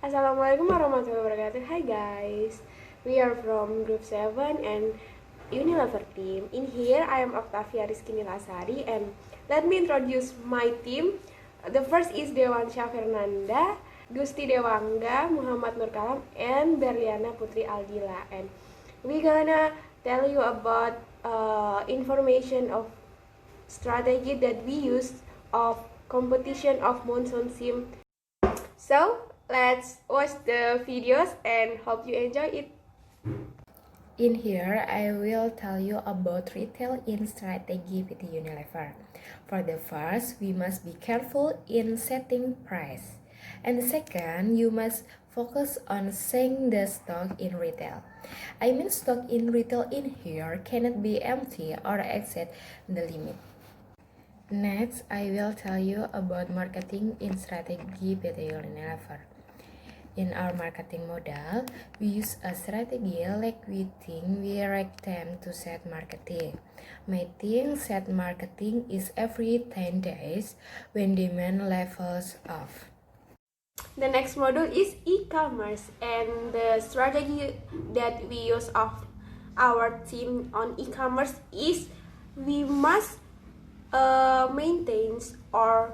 Assalamualaikum warahmatullahi wabarakatuh. Hi guys, we are from Group 7 and Unilever team. In here, I am Octavia Rizky Nilasari and let me introduce my team. The first is Dewansya Fernanda, Gusti Dewangga, Muhammad Nurkalam, and Berliana Putri Aldila. And we gonna tell you about information of strategy that we use of competition of monsoon sim. So let's watch the videos and hope you enjoy it. In here, I will tell you about retail in strategy with Unilever. For the first, we must be careful in setting price. And the second, you must focus on selling the stock in retail. I mean stock in retail in here cannot be empty or exceed the limit. Next, I will tell you about marketing in strategy with Unilever. In our marketing model, we use a strategy like we think we direct them to set marketing. My thing set marketing is every 10 days when demand levels off. The next module is e-commerce, and the strategy that we use of our team on e-commerce is we must maintain, or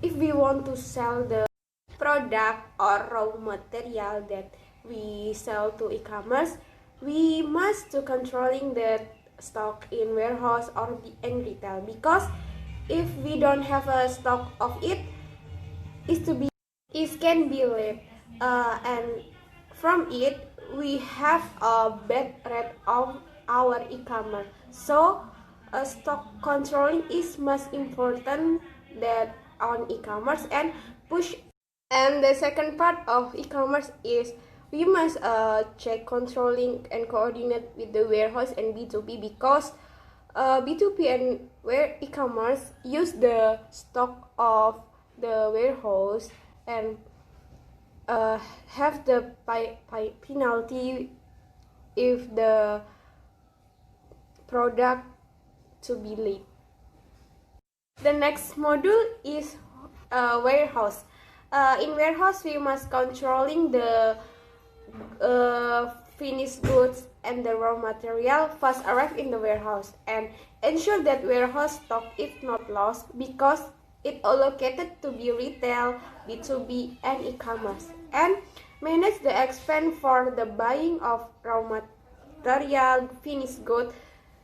if we want to sell the product or raw material that we sell to e-commerce, we must to controlling the stock in warehouse or in retail, because if we don't have a stock of it, it can be late, and from it we have a bad rate of our e-commerce. So stock controlling is most important that on e-commerce and push. And the second part of e-commerce is we must check controlling and coordinate with the warehouse and B2B, because B2B and where e-commerce use the stock of the warehouse and have the penalty if the product to be late. The next module is warehouse. In warehouse, we must controlling the finished goods and the raw material first arrive in the warehouse and ensure that warehouse stock is not lost, because it allocated to be retail, B2B, and e-commerce, and manage the expense for the buying of raw material, finished goods,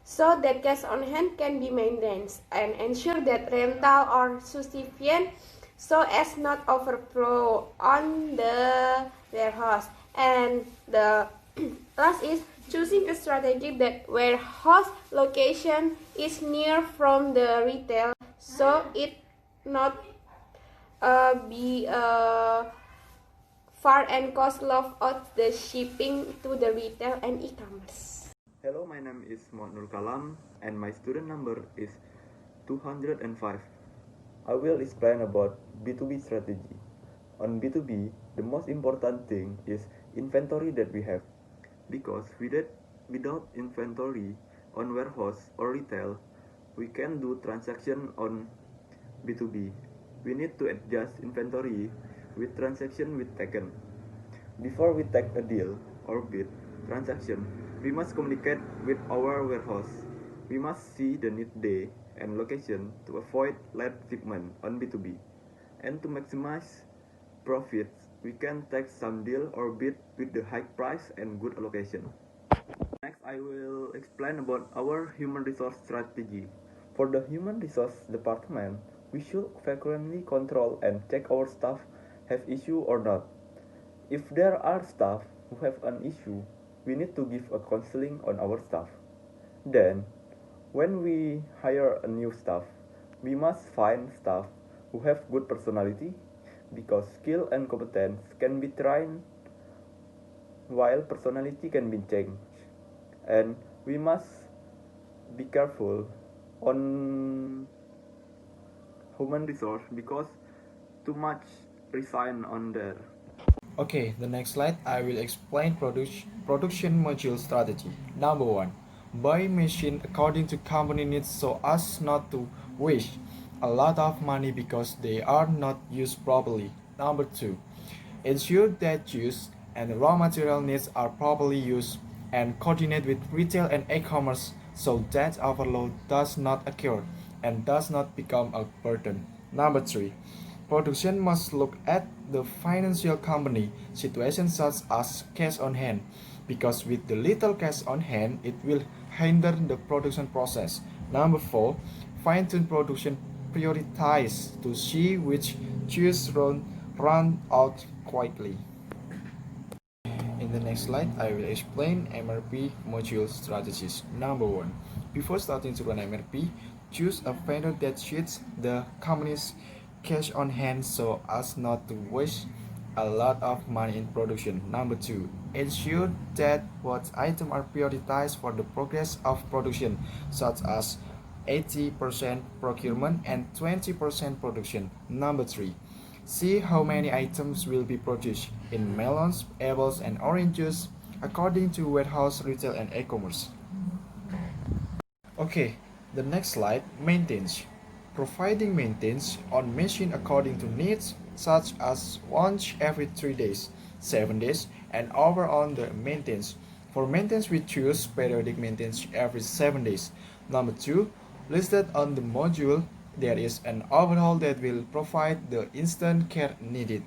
so that cash on hand can be maintained, and ensure that rental are sufficient so as not overflow on the warehouse. And the last is choosing a strategy that warehouse location is near from the retail, so it not be far and cost lot of the shipping to the retail and e-commerce. Hello, my name is Muhammad Nurkalam and my student number is 205. I will explain about B2B strategy. On B2B, the most important thing is inventory that we have, because without inventory on warehouse or retail, we can do transaction on B2B. We need to adjust inventory with transaction with taken. Before we take a deal or bid transaction, we must communicate with our warehouse. We must see the need day and location to avoid late shipment on B2B. And to maximize profits, we can take some deal or bid with the high price and good allocation. Next, I will explain about our human resource strategy. For the human resource department, we should frequently control and check our staff have issue or not. If there are staff who have an issue, we need to give a counseling on our staff. Then, when we hire a new staff, we must find staff who have good personality, because skill and competence can be trained while personality can be changed. And we must be careful on human resource, because too much resign on there. Okay, the next slide I will explain production module strategy. Number 1. Buy machine according to company needs so as not to waste a lot of money because they are not used properly. Number 2. Ensure that use and raw material needs are properly used and coordinate with retail and e-commerce so that overload does not occur and does not become a burden. Number 3. Production must look at the financial company situation such as cash on hand because with the little cash on hand it will hinder the production process. Number 4. Fine-tune production prioritize to see which choose run out quickly. In the next slide, I will explain MRP module strategies. Number 1. Before starting to run MRP, choose a vendor that suits the company's cash on hand so as not to waste a lot of money in production. Number 2. Ensure that what items are prioritized for the progress of production, such as 80% procurement and 20% production. Number 3. See how many items will be produced in melons, apples, and oranges according to warehouse, retail, and e-commerce. Okay, the next slide, maintenance. Providing maintenance on machine according to needs, such as once every 3 days, 7 days, and over on the maintenance. For maintenance, we choose periodic maintenance every 7 days. Number 2, listed on the module, there is an overhaul that will provide the instant care needed.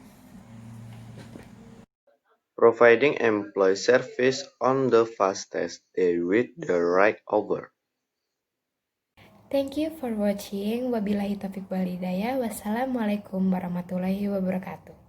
Providing employee service on the fastest day with the right over. Thank you for watching. Wabillahi taufiq wal hidayah. Wassalamualaikum warahmatullahi wabarakatuh.